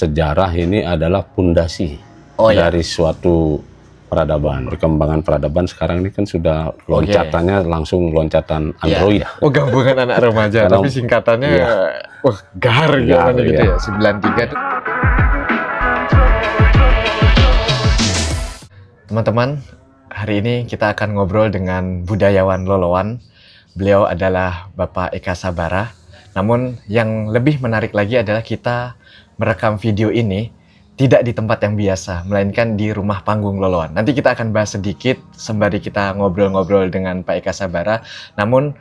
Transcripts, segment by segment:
sejarah ini adalah pondasi dari suatu peradaban. Perkembangan peradaban sekarang ini kan sudah loncatannya langsung loncatan Android. Oh, gabungan anak remaja, tapi singkatannya GAR gimana gitu ya, 93 tuh. Teman-teman, hari ini kita akan ngobrol dengan budayawan Loloan. Beliau adalah Bapak Eka Sabara. Namun yang lebih menarik lagi adalah kita merekam video ini tidak di tempat yang biasa, melainkan di rumah panggung Loloan. Nanti kita akan bahas sedikit sembari kita ngobrol-ngobrol dengan Pak Eka Sabara. Namun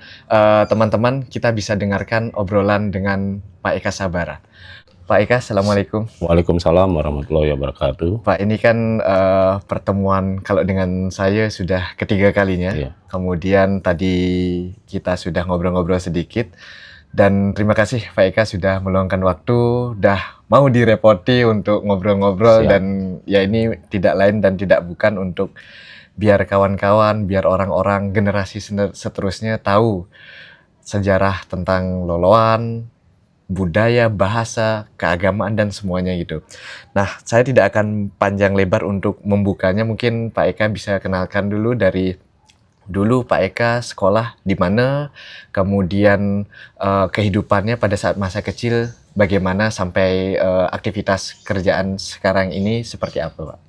teman-teman, kita bisa dengarkan obrolan dengan Pak Eka Sabara. Pak Eka, Assalamualaikum. Waalaikumsalam warahmatullahi wabarakatuh. Pak, ini kan pertemuan kalau dengan saya sudah ketiga kalinya. Kemudian tadi kita sudah ngobrol-ngobrol sedikit. Dan terima kasih Pak Eka sudah meluangkan waktu, udah mau direpoti untuk ngobrol-ngobrol. Dan ya ini tidak lain dan tidak bukan untuk biar kawan-kawan, biar orang-orang generasi seterusnya tahu sejarah tentang Loloan, budaya, bahasa, keagamaan, dan semuanya gitu. Nah, saya tidak akan panjang lebar untuk membukanya. Mungkin Pak Eka bisa kenalkan dulu dari dulu Pak Eka sekolah di mana, kemudian kehidupannya pada saat masa kecil bagaimana, sampai aktivitas kerjaan sekarang ini seperti apa, Pak?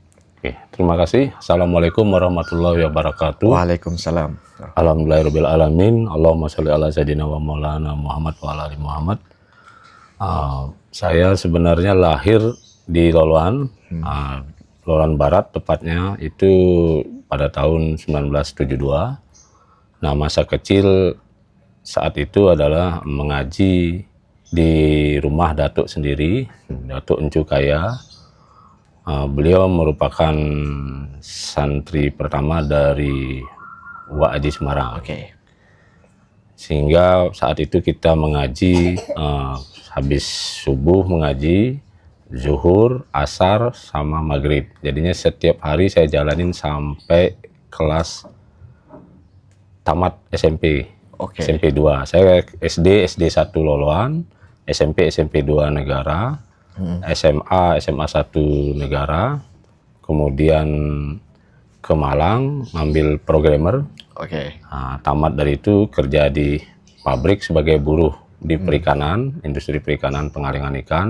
Oke, terima kasih. Assalamualaikum warahmatullahi wabarakatuh. Waalaikumsalam. Alhamdulillahirabbil alamin. Allahumma sholli ala sayyidina wa maulana Muhammad wa ala ali Muhammad. Saya sebenarnya lahir di Loloan, Loloan Barat tepatnya, itu pada tahun 1972. Nah, masa kecil saat itu adalah mengaji di rumah Datuk sendiri, Datuk Encu Kaya. Beliau merupakan santri pertama dari Wak Haji Semarang. Sehingga saat itu kita mengaji, habis subuh mengaji, zuhur, asar, sama maghrib. Jadinya setiap hari saya jalanin sampai kelas tamat SMP. SMP 2. Saya SD 1 Loloan, SMP 2 Negara, SMA 1 Negara, kemudian ke Malang ngambil programmer. Nah, tamat dari itu kerja di pabrik sebagai buruh di perikanan, industri perikanan, pengalingan ikan.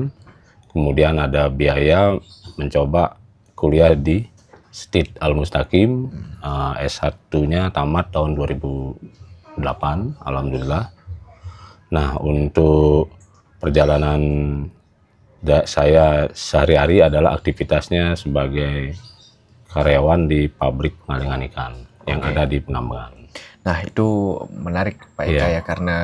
Kemudian ada biaya mencoba kuliah di STID Al-Mustaqim, S1-nya tamat tahun 2008, alhamdulillah. Nah, untuk perjalanan saya sehari-hari adalah aktivitasnya sebagai karyawan di pabrik pengalingan ikan yang ada di Penambangan. Nah, itu menarik Pak Eka ya, karena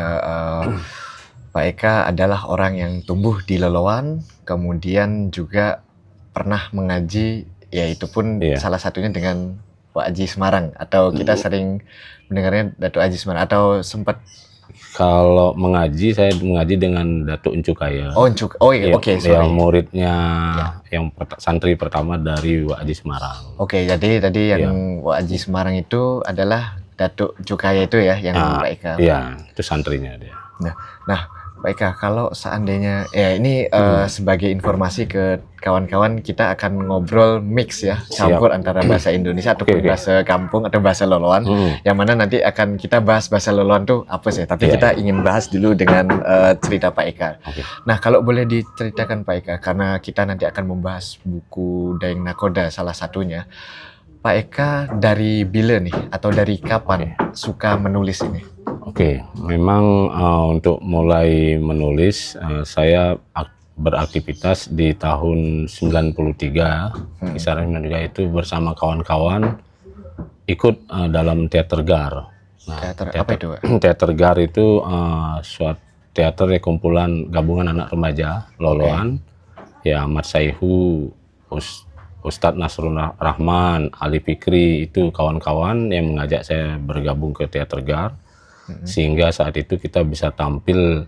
Pak Eka adalah orang yang tumbuh di Loloan, kemudian juga pernah mengaji, yaitu pun salah satunya dengan Wak Haji Semarang, atau kita sering mendengarnya Datuk Haji Semarang, atau sempat. Kalau mengaji, saya mengaji dengan Datuk Encu Kaya. Sorry. Muridnya yang santri pertama dari Wak Haji Semarang. Jadi tadi yang Wak Haji Semarang itu adalah Datuk Encu Kaya itu ya, yang Pak Eka. Iya, itu santrinya dia. Nah, Pak Eka, kalau seandainya ini sebagai informasi ke kawan-kawan, kita akan ngobrol mix ya, campur antara bahasa Indonesia ataupun bahasa kampung atau bahasa Loloan, yang mana nanti akan kita bahas bahasa Loloan tuh apa sih, tapi kita ingin bahas dulu dengan cerita Pak Eka. Nah, kalau boleh diceritakan Pak Eka, karena kita nanti akan membahas buku Daeng Nakoda salah satunya. Pak Eka dari bila nih, atau dari kapan suka menulis ini? Memang untuk mulai menulis, saya beraktivitas di tahun 93, kisaran 93 itu bersama kawan-kawan ikut dalam teater GAR. Teater apa itu, Pak? Teater GAR itu suatu teater kumpulan gabungan anak remaja Loloan. Ya, Ahmad Saihu, Ustadz Nasrul Rahman, Ali Fikri, itu kawan-kawan yang mengajak saya bergabung ke teater GAR. Sehingga saat itu kita bisa tampil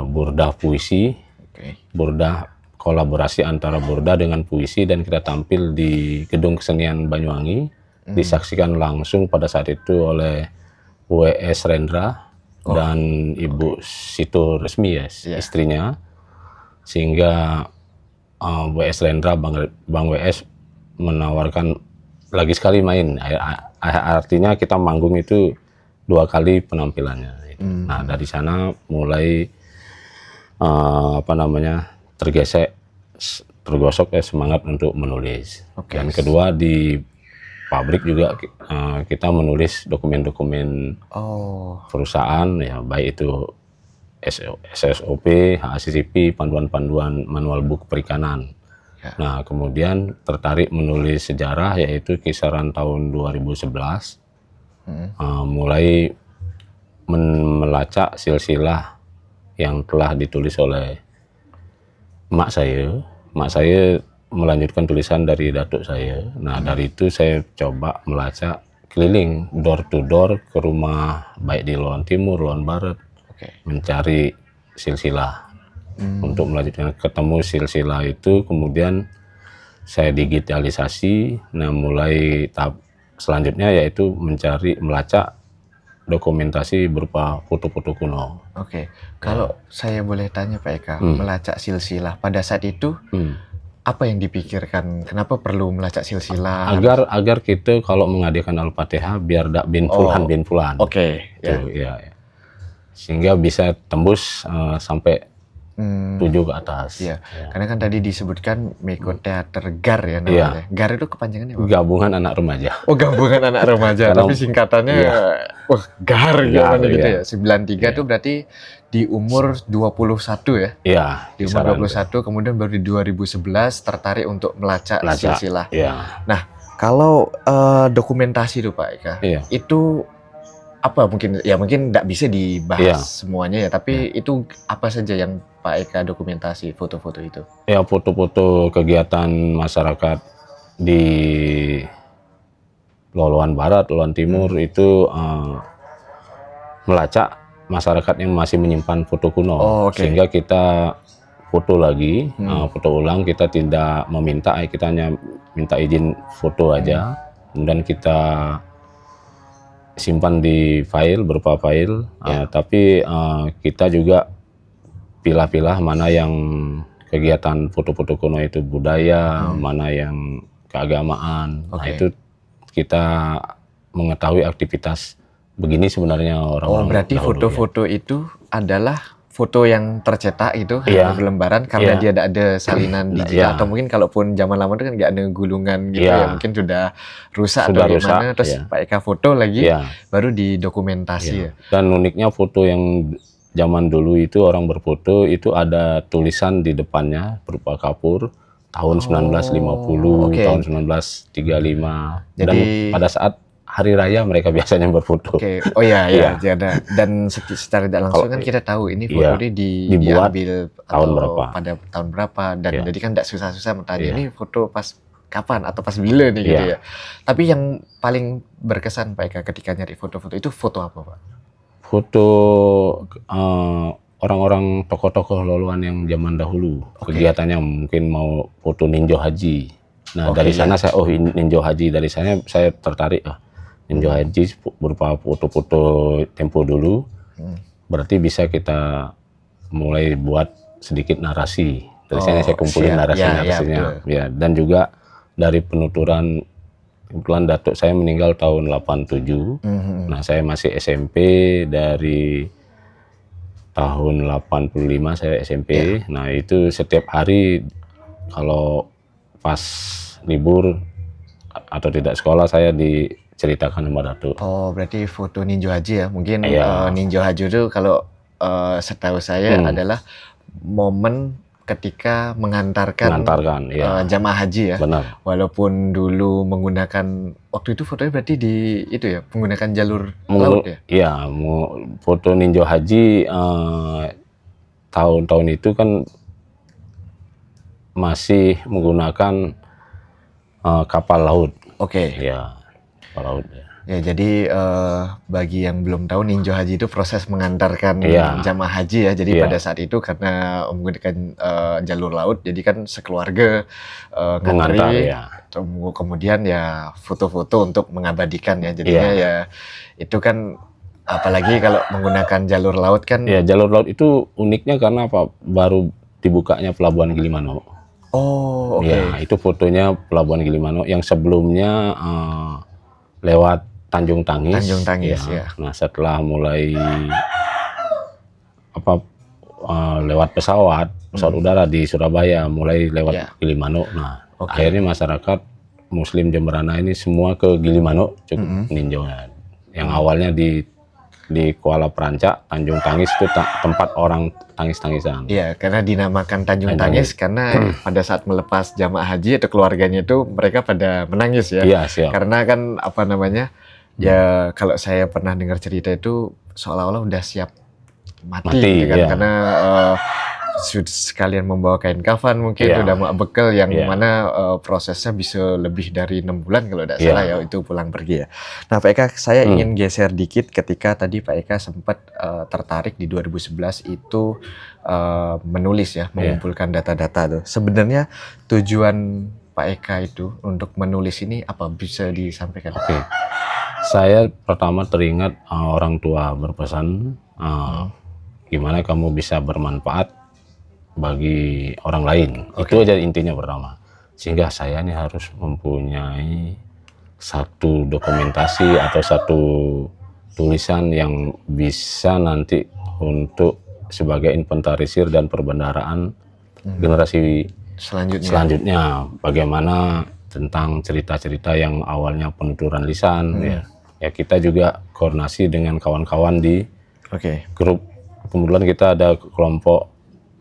burdah puisi, burdah kolaborasi antara burdah dengan puisi, dan kita tampil di Gedung Kesenian Banyuwangi, disaksikan langsung pada saat itu oleh W.S. Rendra dan Ibu Situ Resmi istrinya. Sehingga WS Rendra, Bang WS menawarkan lagi sekali main. Artinya kita manggung itu 2 kali penampilannya. Nah dari sana mulai tergosok semangat untuk menulis. Dan kedua di pabrik juga kita menulis dokumen-dokumen perusahaan ya, baik itu SSOP, HACCP, panduan-panduan manual buku perikanan. Nah kemudian tertarik menulis sejarah, yaitu kisaran tahun 2011 mulai melacak silsilah yang telah ditulis oleh mak saya. Mak saya melanjutkan tulisan dari datuk saya. Nah dari itu saya coba melacak keliling door to door ke rumah, baik di Loluan Timur, Loluan Barat, mencari silsilah. Untuk melanjutkan, ketemu silsilah itu, kemudian saya digitalisasi. Nah mulai tahap selanjutnya yaitu melacak dokumentasi berupa foto-foto kuno. Kalau saya boleh tanya Pak Eka, melacak silsilah pada saat itu apa yang dipikirkan? Kenapa perlu melacak silsilah? Agar kita kalau mengadakan Al-Fatihah biar tidak bin fulan. Sehingga bisa tembus sampai 7 ke atas. Karena kan tadi disebutkan Meko Teater GAR ya namanya. GAR itu kepanjangannya apa? Gabungan Anak Remaja. Gabungan Anak Remaja. Tapi singkatannya GAR gitu ya. 93 itu berarti di umur 21 ya? Iya. Di umur 21, kemudian baru di 2011 tertarik untuk melacak silsilah. Nah, kalau dokumentasi itu Pak Eka, itu apa mungkin tidak bisa dibahas semuanya ya, tapi itu apa saja yang Pak Eka dokumentasi foto-foto itu? Ya, foto-foto kegiatan masyarakat di Loluan Barat, Loluan Timur itu melacak masyarakat yang masih menyimpan foto kuno. Sehingga kita foto lagi, foto ulang. Kita tidak meminta, kita hanya minta izin foto aja, kemudian kita simpan di file, berupa file. Tapi kita juga pilah-pilah mana yang kegiatan foto-foto kuno itu budaya, mana yang keagamaan. Nah itu kita mengetahui aktivitas begini sebenarnya orang-orang. Berarti foto-foto itu adalah foto yang tercetak itu berlembaran karena dia tidak ada salinan digital, atau mungkin kalaupun zaman lama itu kan nggak ada gulungan gitu ya, mungkin sudah rusak atau gimana, terus Pak Eka foto lagi baru didokumentasi. Dan uniknya foto yang zaman dulu itu orang berfoto itu ada tulisan di depannya berupa kapur tahun 1950, tahun 1935. Dan pada saat hari raya mereka biasanya berfoto. Dan secara tidak langsung kan kita tahu ini foto ini diambil tahun berapa, pada tahun berapa, dan jadi kan tidak susah-susah bertanya ini foto pas kapan atau pas bila nih gitu ya. Tapi yang paling berkesan Pak Eka ketika nyari foto-foto itu foto apa Pak? Foto orang-orang tokoh-tokoh Loluan yang zaman dahulu. Kegiatannya mungkin mau foto ninjo haji. Nah dari sana saya ninjo haji, dari sana saya tertarik ninjo haji berupa foto-foto tempo dulu. Berarti bisa kita mulai buat sedikit narasi. Dari sana saya kumpulin narasinya. Dan juga dari penuturan, kebetulan datuk saya meninggal tahun 87. Nah saya masih SMP, dari tahun 85 saya SMP. Nah itu setiap hari kalau pas libur atau tidak sekolah saya diceritakan sama datuk. Berarti foto ninjo haji ya. Mungkin ninjo haji itu kalau setahu saya adalah momen ketika mengantarkan jamaah haji ya. Benar. Walaupun dulu menggunakan, waktu itu fotonya berarti di itu ya, menggunakan jalur laut ya? Iya, foto ninjo haji tahun-tahun itu kan masih menggunakan kapal laut. Ya, kapal laut ya. Ya, jadi bagi yang belum tahu, ninjo haji itu proses mengantarkan jamaah haji ya. Jadi pada saat itu karena menggunakan jalur laut, jadi kan sekeluarga ngantri, kemudian ya foto-foto untuk mengabadikan ya. Jadinya ya itu kan, apalagi kalau menggunakan jalur laut kan. Ya, jalur laut itu uniknya karena apa? Baru dibukanya pelabuhan Gilimanuk. Oh, oke. Ya, itu fotonya Pelabuhan Gilimanuk yang sebelumnya lewat Tanjung Tangis. Tanjung Tangis, ya. Nah, setelah mulai lewat pesawat udara di Surabaya, mulai lewat Gilimanuk. Nah, akhirnya masyarakat Muslim Jemberana ini semua ke Gilimanuk cukup meninjaunya. Yang awalnya di Kuala Perancak, Tanjung Tangis itu tempat orang tangis-tangisan. Iya, karena dinamakan Tanjung Tangis karena pada saat melepas jamaah haji atau keluarganya itu mereka pada menangis ya. Iya, siap. Karena kan apa namanya? Ya kalau saya pernah dengar cerita itu seolah-olah udah siap mati gitu kan. Iya. Karena sekalian membawa kain kafan mungkin udah mak bekal yang mana prosesnya bisa lebih dari 6 bulan kalau tidak salah ya itu pulang pergi ya. Nah Pak Eka, saya ingin geser dikit ketika tadi Pak Eka sempat tertarik di 2011 itu menulis ya, mengumpulkan data-data tuh. Sebenarnya tujuan Pak Eka itu untuk menulis ini apa, bisa disampaikan? Oke. Saya pertama teringat orang tua berpesan gimana kamu bisa bermanfaat bagi orang lain. Itu aja intinya pertama. Sehingga saya ini harus mempunyai satu dokumentasi atau satu tulisan yang bisa nanti untuk sebagai inventarisir dan perbendaharaan generasi selanjutnya. Bagaimana tentang cerita-cerita yang awalnya penuturan lisan ya kita juga koordinasi dengan kawan-kawan di grup. Kemudian kita ada kelompok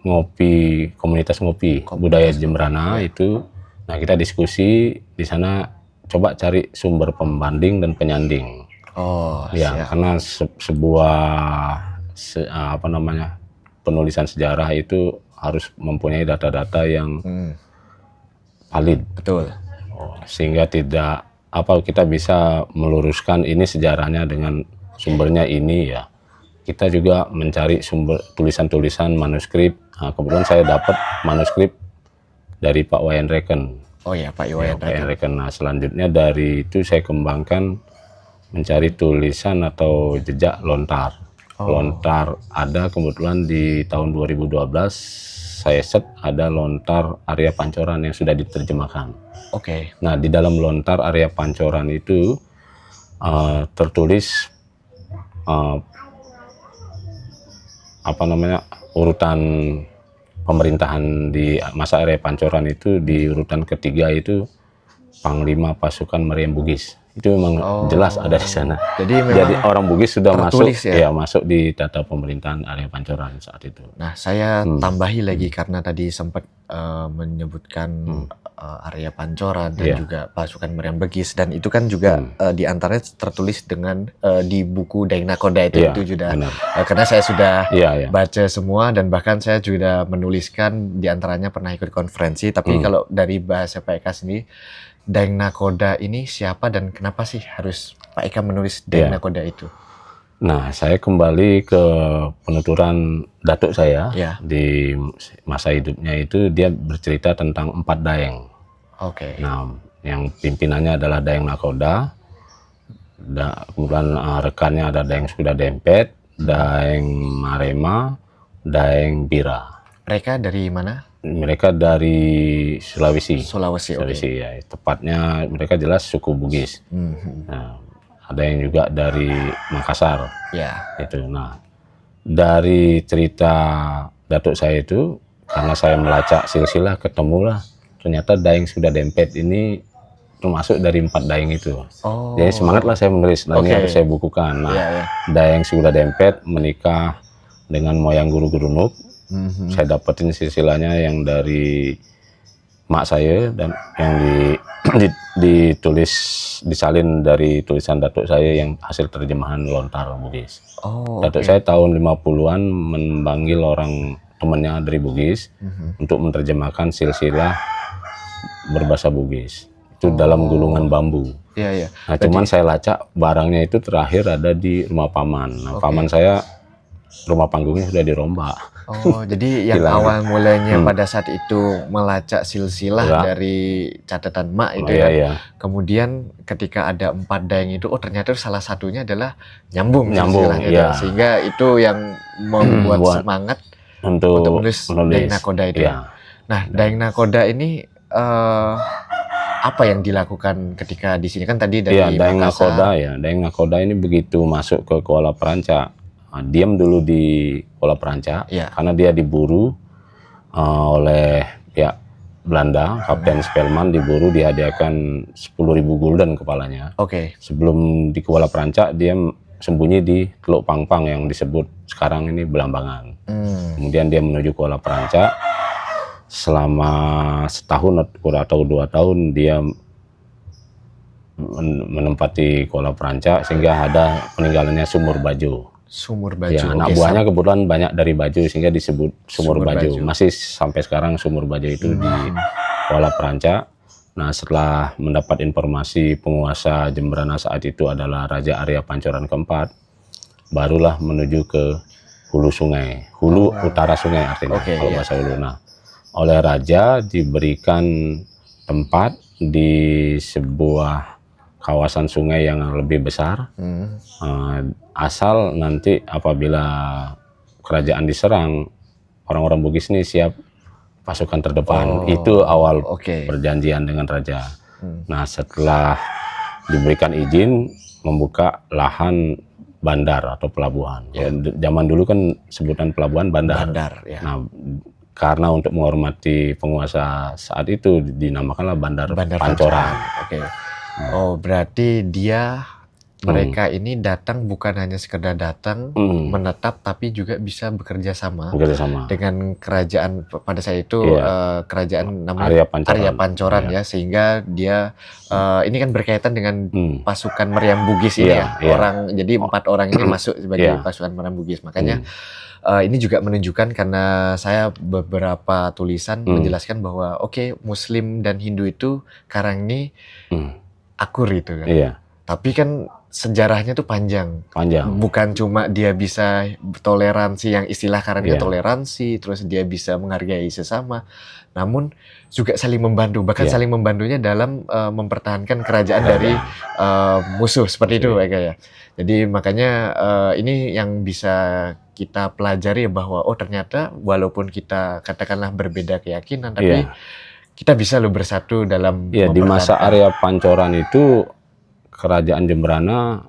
ngopi, komunitas ngopi budaya Jemberana itu. Nah, kita diskusi di sana, coba cari sumber pembanding dan penyanding. Karena sebuah penulisan sejarah itu harus mempunyai data-data yang valid. Betul. Sehingga kita bisa meluruskan ini sejarahnya dengan sumbernya ini ya. Kita juga mencari sumber tulisan-tulisan manuskrip. Nah, kebetulan saya dapat manuskrip dari Pak Wayan Reken. Oh ya, Pak Wayan Reken. Nah, selanjutnya dari itu saya kembangkan mencari tulisan atau jejak lontar. Lontar ada kebetulan di tahun 2012 saya set ada lontar Arya Pancoran yang sudah diterjemahkan. Nah, di dalam lontar Arya Pancoran itu tertulis urutan pemerintahan di masa Arya Pancoran itu di urutan ketiga itu Panglima Pasukan Meriam Bugis. Itu memang jelas ada di sana. Jadi orang Bugis sudah masuk di data pemerintahan Arya Pancoran saat itu. Nah, saya tambahi lagi karena tadi sempat menyebutkan Arya Pancoran dan juga Pasukan Meriam Bugis, dan itu kan juga di antaranya tertulis dengan di buku Daeng Nakoda itu juga karena saya sudah baca semua dan bahkan saya juga menuliskan, di antaranya pernah ikut konferensi. Tapi kalau dari bahasa Pak Eka sendiri, Daeng Nakoda ini siapa dan kenapa sih harus Pak Eka menulis Daeng Nakoda itu? Nah, saya kembali ke penuturan datuk saya di masa hidupnya itu, dia bercerita tentang 4 Daeng. Nah, yang pimpinannya adalah Daeng Nakoda, kemudian rekannya ada Daeng Suda Dempet, Daeng Marema, Daeng Bira. Mereka dari mana? Mereka dari Sulawesi. Sulawesi ya. Tepatnya mereka jelas suku Bugis. Nah, ada yang juga dari Makassar. Itu. Nah, dari cerita datuk saya itu, karena saya melacak silsilah, ketemulah ternyata Daeng Suda Dempet ini termasuk dari 4 Daeng itu. Jadi semangatlah saya menulis, ini harus saya bukukan. Nah, Daeng Suda Dempet menikah dengan moyang Guru Gurunuk. Saya dapetin silsilahnya yang dari mak saya dan yang ditulis, disalin dari tulisan datuk saya yang hasil terjemahan lontar Bugis. Datuk saya tahun 50-an memanggil orang temannya dari Bugis untuk menerjemahkan silsilah berbahasa Bugis. Itu dalam gulungan bambu. Nah, cuman saya lacak barangnya itu terakhir ada di rumah paman. Nah, paman saya rumah panggungnya sudah dirombak. Jadi yang awal mulanya pada saat itu melacak silsilah dari catatan mak itu kemudian ketika ada 4 Daeng itu, ternyata salah satunya adalah nyambung silsilahnya. Sehingga itu yang membuat semangat untuk menulis Daeng Nakoda itu. Nah, Daeng Nakoda ini apa yang dilakukan ketika di sini, kan tadi dari Daeng Nakoda Makassar. Daeng Nakoda ini begitu masuk ke Kuala Peranca, diam dulu di Kuala Peranca karena dia diburu oleh pihak Belanda. Kapten Spelman diburu, dihadiahkan 10.000 gulden kepalanya. Sebelum di Kuala Peranca dia sembunyi di Teluk Pangpang yang disebut sekarang ini Belambangan. Kemudian dia menuju Kuala Peranca. Selama setahun atau 2 tahun dia menempati Kuala Peranca sehingga ada peninggalannya Sumur Bajo. Sumur Bajo. Ya, anak buahnya kebetulan banyak dari Bajo sehingga disebut Sumur Bajo. Masih sampai sekarang Sumur Bajo itu di Kuala Peranca. Nah, setelah mendapat informasi penguasa Jemberana saat itu adalah Raja Arya Pancoran keempat, barulah menuju ke hulu sungai, utara sungai artinya kalau bahasa hulu. Nah, oleh Raja diberikan tempat di sebuah kawasan sungai yang lebih besar, asal nanti apabila kerajaan diserang, orang-orang Bugis ini siap pasukan terdepan. Itu awal perjanjian dengan Raja. Nah, setelah diberikan izin membuka lahan bandar atau pelabuhan. Zaman dulu kan sebutan pelabuhan bandar. Nah, karena untuk menghormati penguasa saat itu dinamakanlah Bandar Pancoran. Oh, berarti mereka ini datang bukan hanya sekedar datang menetap, tapi juga bisa bekerja sama dengan kerajaan pada saat itu, kerajaan namanya Arya Pancoran ya, sehingga dia ini kan berkaitan dengan pasukan Meriam Bugis ini jadi 4 orang ini masuk sebagai pasukan Meriam Bugis. Makanya ini juga menunjukkan, karena saya beberapa tulisan menjelaskan bahwa Muslim dan Hindu itu sekarang ini akur itu kan. Tapi kan sejarahnya tuh panjang. Bukan cuma dia bisa toleransi yang istilah sekarang toleransi, terus dia bisa menghargai sesama, namun juga saling membantu, bahkan saling membantunya dalam mempertahankan kerajaan dari musuh seperti itu ya. Jadi makanya ini yang bisa kita pelajari bahwa ternyata walaupun kita katakanlah berbeda keyakinan, tapi kita bisa bersatu dalam di masa Arya Pancoran itu kerajaan Jemberana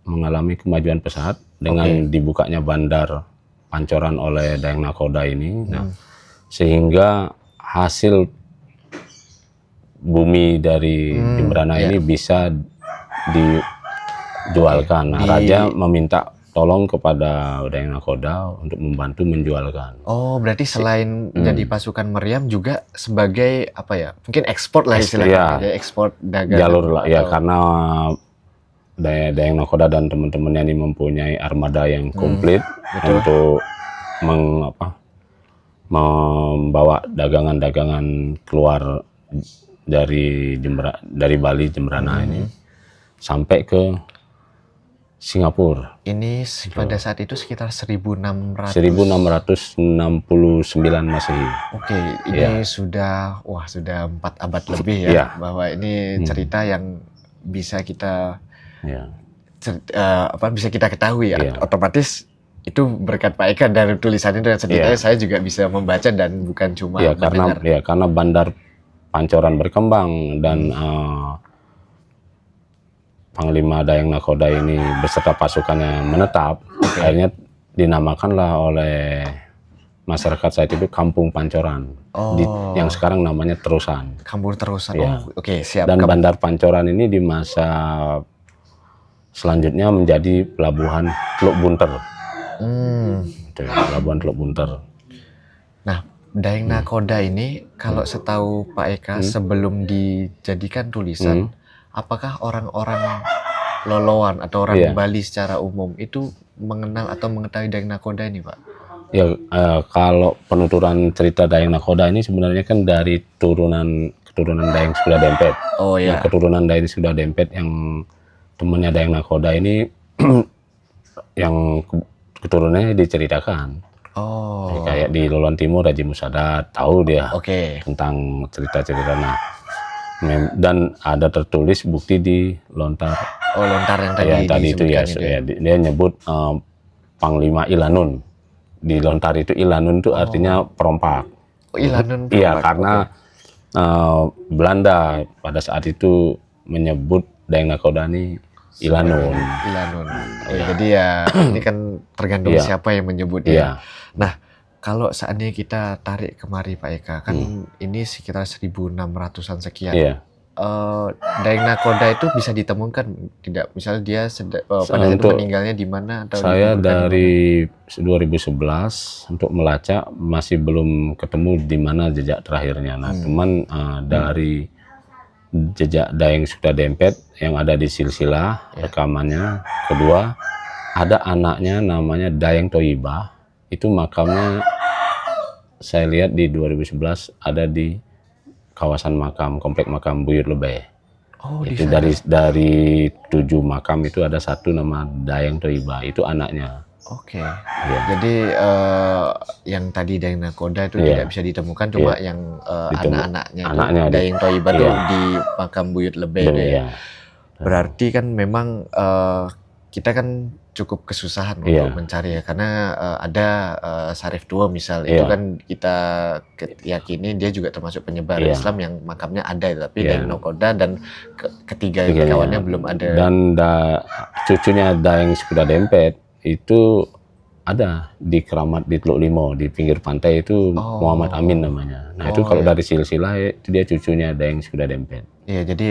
mengalami kemajuan pesat dengan dibukanya Bandar Pancoran oleh Daeng Nakoda ini. Nah, sehingga hasil bumi dari Jemberana ini bisa dijualkan. Nah, Raja meminta tolong kepada Daeng Nakoda untuk membantu menjualkan. Oh, berarti selain jadi pasukan Meriam juga sebagai mungkin ekspor lah istilahnya, ekspor dagangan. Jalur lah karena Daeng Nakoda dan teman-temannya ini mempunyai armada yang komplit untuk membawa dagangan-dagangan keluar dari Bali Jemberana ini sampai ke Singapura. Ini pada saat itu sekitar 1669 Masehi. Ini sudah 4 abad lebih ya, bahwa ini cerita yang bisa kita bisa kita ketahui otomatis itu berkat Pak Eka dari tulisannya dan ceritanya saya juga bisa membaca dan bukan cuma mendengar. Karena Bandar Pancoran berkembang dan Panglima Daeng Nakoda ini beserta pasukannya menetap, akhirnya dinamakanlah oleh masyarakat saat itu Kampung Pancoran, yang sekarang namanya Terusan. Kampung Terusan. Siap. Dan Bandar Pancoran ini di masa selanjutnya menjadi pelabuhan Teluk Bunter. Pelabuhan Teluk Bunter. Nah, Daeng Nakoda ini kalau setahu Pak Eka sebelum dijadikan tulisan, apakah orang-orang Loloan atau orang Bali secara umum itu mengenal atau mengetahui Daeng Nakoda ini, Pak? Kalau penuturan cerita Daeng Nakoda ini sebenarnya kan dari keturunan Daeng Sekuda Dempet. Nah, keturunan Daeng Sekuda Dempet yang temannya Daeng Nakoda ini yang keturunannya diceritakan. Kayak di Loloan Timur Haji Musadat, tahu dia tentang cerita-cerita. Nah, dan ada tertulis bukti di lontar. Lontar yang tadi itu dia nyebut Panglima Ilanun. Di lontar itu Ilanun itu artinya perompak. Ilanun Iya, Prabak. karena Belanda pada saat itu menyebut Daeng Nakoda ini Ilanun. Ilanun. Oh, Iya. jadi ya ini kan tergantung Iya. siapa yang menyebutnya. Iya. Nah, kalau seandainya kita tarik kemari Pak Eka, kan ini sekitar 1600-an sekian. Iya. Daeng Nakoda itu bisa ditemukan tidak? Misalnya dia pada saat itu Untuk meninggalnya di mana atau saya dikuburkan di mana? dari 2011 untuk melacak masih belum ketemu di mana jejak terakhirnya. Nah, cuman dari jejak Daeng Suda Dempet yang ada di silsilah rekamannya. Kedua, ada anaknya namanya Daeng Toyiba. Itu makamnya saya lihat di 2011 ada di kawasan makam, komplek makam Buyut Lebay. Oh, di Itu sana. dari 7 makam itu ada satu nama Daeng Toyiba, itu anaknya. Oke. Iya. Jadi yang tadi Daeng Nakoda itu Iya. tidak bisa ditemukan, cuma Iya. yang Ditemu- anak-anaknya itu anaknya di- Daeng Toyiba tuh Iya. di makam Buyut Lebay. Bener, ya. ya. Berarti kan memang kita kan cukup kesusahan Iya. untuk mencari ya, karena ada Sarif Tua misal, itu Iya. kan kita yakini dia juga termasuk penyebar Iya. Islam yang makamnya ada, tapi Iya. Daeng Nakoda dan ketiga Tiganya. kawannya belum ada. Dan cucunya Daeng Suda Dempet itu ada di keramat di Teluk Limo di pinggir pantai itu Muhammad Amin namanya. Nah, itu kalau dari silsilah itu dia cucunya Daeng Suda Dempet. Iya, jadi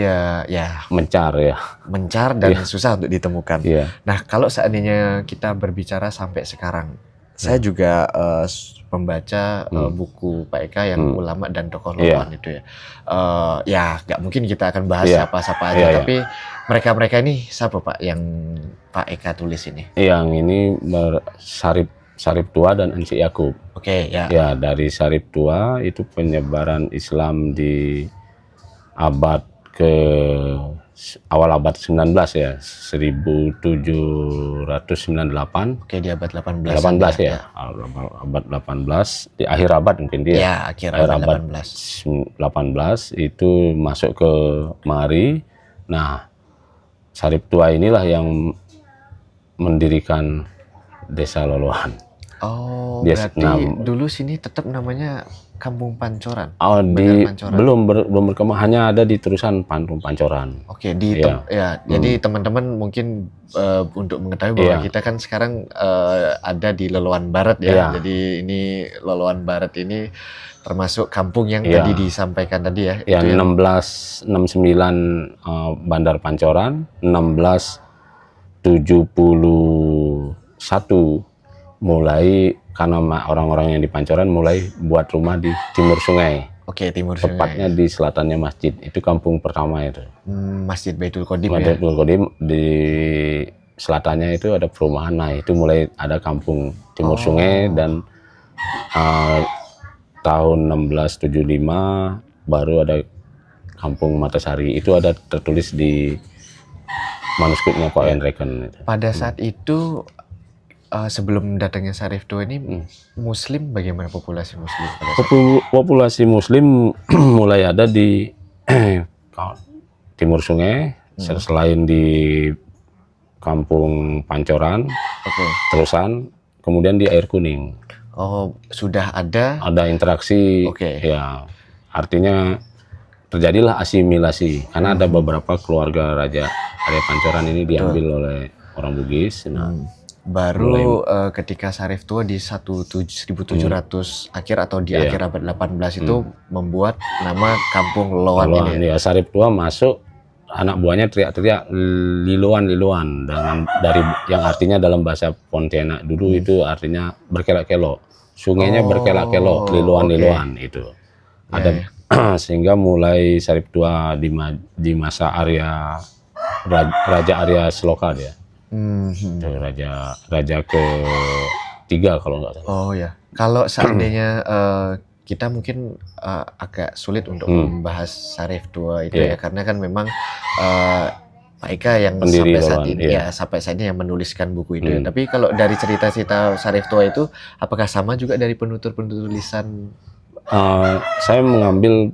ya Mencar ya. mencar dan susah untuk ditemukan. Iya. Nah, kalau seandainya kita berbicara sampai sekarang, saya juga membaca buku Pak Eka yang ulama dan tokoh lawan itu ya. Ya, nggak mungkin kita akan bahas siapa-siapa aja, Iya, tapi mereka-mereka ini siapa Pak yang Pak Eka tulis ini? Yang ini Sarip Tua dan Encik Yakub. Oke, ya. Ya, dari Sarip Tua itu penyebaran Islam di abad awal abad 19 ya, 1798. Oke, di abad 18. 18 ya. Abad 18 di akhir abad mungkin dia. Ya, akhir abad 18 itu masuk ke Mari. Nah, Sarip Tua inilah yang mendirikan Desa Loloan. Oh, Dia berarti dulu sini tetap namanya Kampung Pancoran. Oh, Pancoran. belum berkembang, hanya ada di terusan Kampung Pancoran. Oke, jadi teman-teman mungkin untuk mengetahui bahwa kita kan sekarang ada di Loloan Barat ya. Jadi ini Loloan Barat ini termasuk kampung yang tadi disampaikan tadi ya. Yang itu 1669 Bandar Pancoran, 1671 mulai karena orang-orang yang di Pancoran mulai buat rumah di timur sungai. Oke, timur sungai. Tepatnya di selatannya masjid. Itu kampung pertama itu. Masjid Baitul Qadim Masjid Baitul Qadim di selatannya itu ada perumahan. Nah, itu mulai ada kampung timur sungai dan tahun 1675 baru ada kampung Matasari. Itu ada tertulis di manuskripnya Pak Enreken. Pada saat itu sebelum datangnya Sarif Tua ini Muslim, bagaimana populasi Muslim pada saat itu? Populasi Muslim mulai ada di timur sungai, selain di kampung Pancoran, terusan, kemudian di Air Kuning. Oh, sudah ada Interaksi, ya, artinya terjadilah asimilasi karena ada beberapa keluarga Raja Arya Pancoran ini diambil oleh orang Bugis. Nah, baru ketika Sarif Tua di 1700 akhir atau di akhir abad 18 itu membuat nama Kampung Loloan ini. Ya, Sarif Tua masuk, anak buahnya teriak-teriak Liloan dengan dari yang artinya dalam bahasa Pontianak dulu itu artinya berkelok-kelok. Sungainya berkelok-kelok, Liloan itu. Ada sehingga mulai Sarif Tua di masa Raja Arya Seloka dia. Raja ke-3 kalau nggak salah. Oh ya, kalau seandainya kita mungkin agak sulit untuk membahas Sarif Tua itu ya, karena kan memang Pak Eka yang sampai saat ini yang menuliskan buku itu. Tapi kalau dari cerita-cerita Sarif Tua itu, apakah sama juga dari penutur-penutur tulisan? Saya mengambil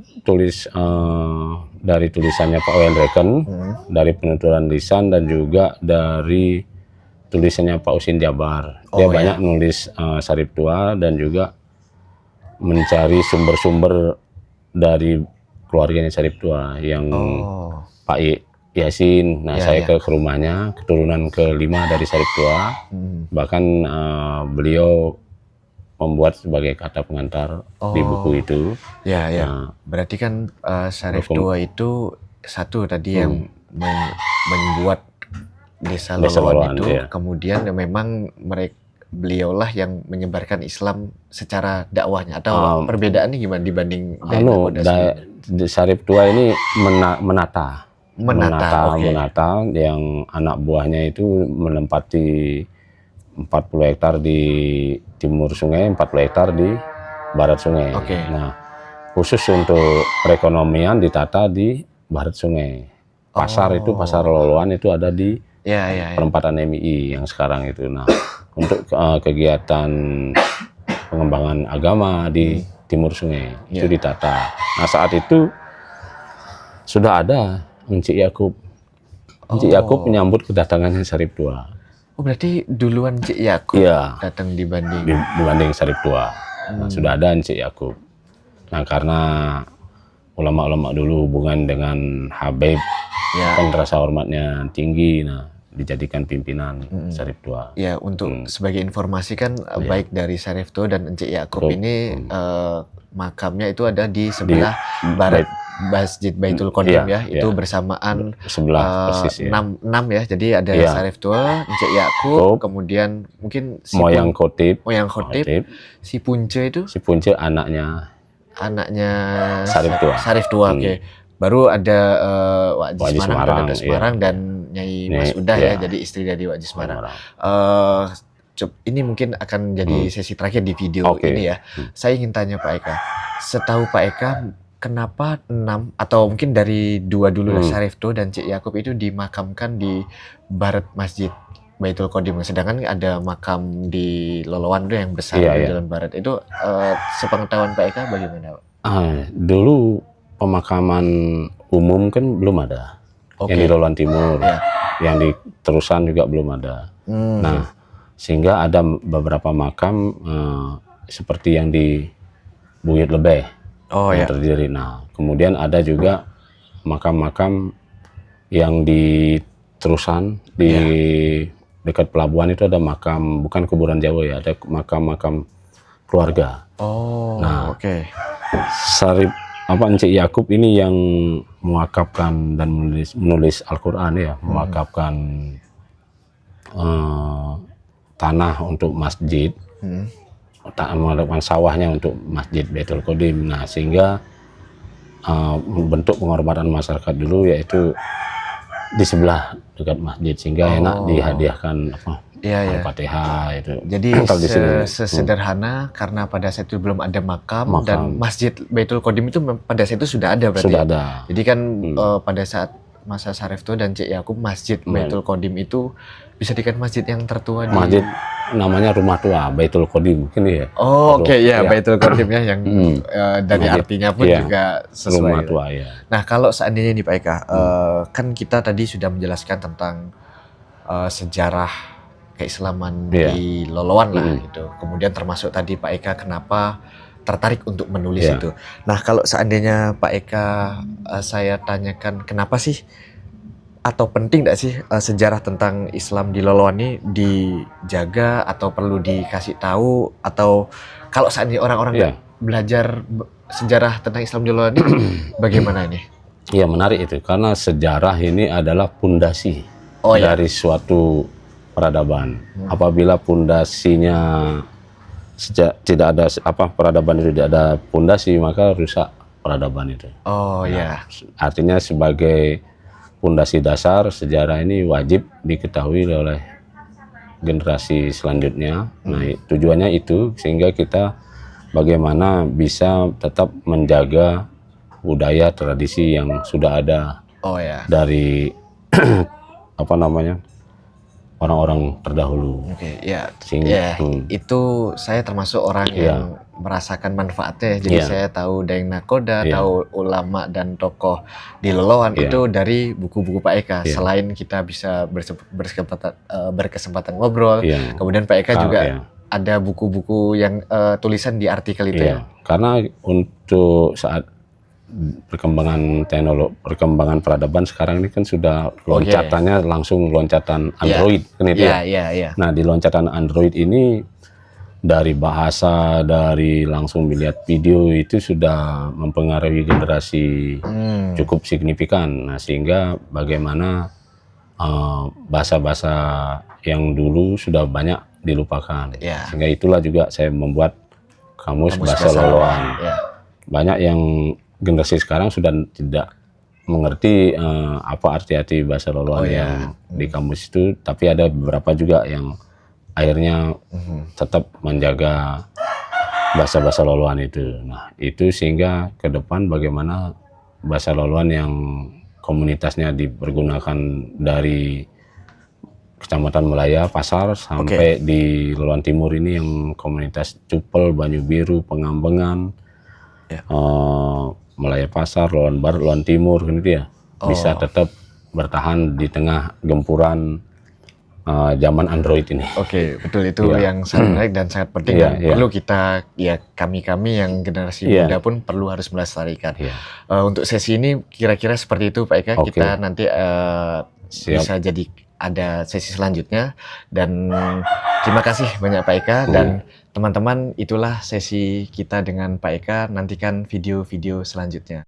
dari tulisannya Pak Enreken, dari penuturan lisan dan juga dari tulisannya Pak Usin Jabar. Dia banyak nulis Sarif Tua dan juga mencari sumber-sumber dari keluarganya Syarif Tua yang Pak Yasin. Nah, saya ke rumahnya, keturunan kelima dari Syarif Tua. Bahkan beliau membuat sebagai kata pengantar di buku itu. Nah, berarti kan Syarif Tua itu satu tadi yang membuat Desa Loloan itu, kemudian memang beliaulah yang menyebarkan Islam secara dakwahnya, atau perbedaannya gimana dibanding Syarif Tua ini menata yang anak buahnya itu menempati 40 hektar di timur sungai, 40 hektar di barat sungai. Nah, khusus untuk perekonomian ditata di barat sungai. Pasar itu, pasar Loloan itu ada di perempatan MI yang sekarang itu. Nah, untuk kegiatan pengembangan agama di timur sungai itu ditata. Nah, saat itu sudah ada Encik Yakub. Encik Yakub menyambut kedatangannya Syarif Tua. Oh, berarti duluan Encik Yakub datang dibanding Syarif Tua. Nah, sudah ada Encik Yakub. Nah, karena ulama-ulama dulu hubungan dengan Habib kan rasa hormatnya tinggi, nah dijadikan pimpinan Syarif Tua. Ya, untuk sebagai informasi kan baik dari Syarif Tua dan Encik Yakub ini makamnya itu ada di sebelah barat Masjid Baitul Qadim itu bersamaan sebelah persis 6 ya. Jadi ada Syarif Tua, Encik Yakub, kemudian mungkin Moyang Khotib, si Punce itu? Si Punce anaknya Syarif Tua. Baru ada Wak Haji Semarang dan Nyai Mas Udah jadi istri dari Wak Haji Semarang. Ini mungkin akan jadi sesi terakhir di video ini ya. Saya ingin tanya Pak Eka, setahu Pak Eka kenapa 6 atau mungkin dari 2 dulu Syarif Tua dan Cik Yakub itu dimakamkan di barat Masjid Baitul Qadim, sedangkan ada makam di Loloan itu yang besar di Jalan Barat itu, sepengetahuan Pak Eka bagaimana Pak? Dulu pemakaman umum kan belum ada, yang di Loloan Timur, yang di Terusan juga belum ada. Nah, sehingga ada beberapa makam seperti yang di Buyut Lebeh yang terdiri. Nah, kemudian ada juga makam-makam yang di Terusan, di dekat pelabuhan itu ada makam, bukan kuburan Jawa ya, ada makam-makam keluarga. Encik Yakub ini yang mewakafkan dan menulis Al-Quran mewakafkan tanah untuk masjid, mewakafkan sawahnya untuk Masjid Baitul Qadim. Nah, sehingga bentuk penghormatan masyarakat dulu yaitu di sebelah dekat masjid, sehingga enak dihadiahkan Al-Fatihah itu. Jadi sesederhana karena pada saat itu belum ada makam dan Masjid Baitul Qadim itu pada saat itu sudah ada berarti. Sudah ada. Jadi kan pada saat masa Syarif Tua dan Cik Yakub, Masjid Baitul Qadim itu bisa dikatakan masjid yang tertua di masjid namanya Rumah Tua Baitul Qadim mungkin ya. Baitul Qadim ya yang dari artinya pun juga sesuai. Rumah Tua Nah, kalau seandainya nih Pak Eka, kan kita tadi sudah menjelaskan tentang sejarah keislaman di Loloan lah gitu. Kemudian termasuk tadi Pak Eka kenapa tertarik untuk menulis itu. Nah, kalau seandainya Pak Eka saya tanyakan kenapa sih atau penting nggak sih sejarah tentang Islam di Loloan ini dijaga atau perlu dikasih tahu, atau kalau seandainya orang-orang belajar sejarah tentang Islam di Loloan ini bagaimana ini? Iya, menarik itu karena sejarah ini adalah pondasi dari suatu peradaban. Apabila pondasinya tidak ada peradaban itu tidak ada pondasi, maka rusak peradaban itu. Artinya sebagai pondasi dasar sejarah ini wajib diketahui oleh generasi selanjutnya. Nah, tujuannya itu sehingga kita bagaimana bisa tetap menjaga budaya tradisi yang sudah ada dari orang-orang terdahulu. Itu saya termasuk orang yang merasakan manfaatnya. Jadi saya tahu Daeng Nakoda, tahu ulama dan tokoh di Loloan itu dari buku-buku Pak Eka. Selain kita bisa berkesempatan ngobrol, kemudian Pak Eka juga ada buku-buku yang tulisan di artikel itu ya? Karena untuk saat perkembangan teknologi, perkembangan peradaban sekarang ini kan sudah loncatannya langsung loncatan Android kan itu ya. Nah, di loncatan Android ini dari bahasa, dari langsung melihat video itu sudah mempengaruhi generasi cukup signifikan. Nah, sehingga bagaimana bahasa-bahasa yang dulu sudah banyak dilupakan. Sehingga itulah juga saya membuat kamus bahasa Loloan. Banyak yang generasi sekarang sudah tidak mengerti apa arti-arti bahasa Loloan yang di kamus itu, tapi ada beberapa juga yang akhirnya tetap menjaga bahasa-bahasa Loloan itu. Nah, itu sehingga ke depan bagaimana bahasa Loloan yang komunitasnya dipergunakan dari Kecamatan Melaya, Pasar, sampai di Loloan Timur ini yang komunitas Cupel, Banyu Biru, Pengambengan, Melaya Pasar, Loloan Barat, Loloan Timur, gitu ya, bisa tetap bertahan di tengah gempuran zaman Android ini. Betul, itu yang sangat menarik dan sangat penting dan perlu kita, kami yang generasi muda pun perlu harus melestarikan. Untuk sesi ini kira-kira seperti itu Pak Eka, kita nanti bisa jadi ada sesi selanjutnya, dan terima kasih banyak Pak Eka. Dan teman-teman, itulah sesi kita dengan Pak Eka, nantikan video-video selanjutnya.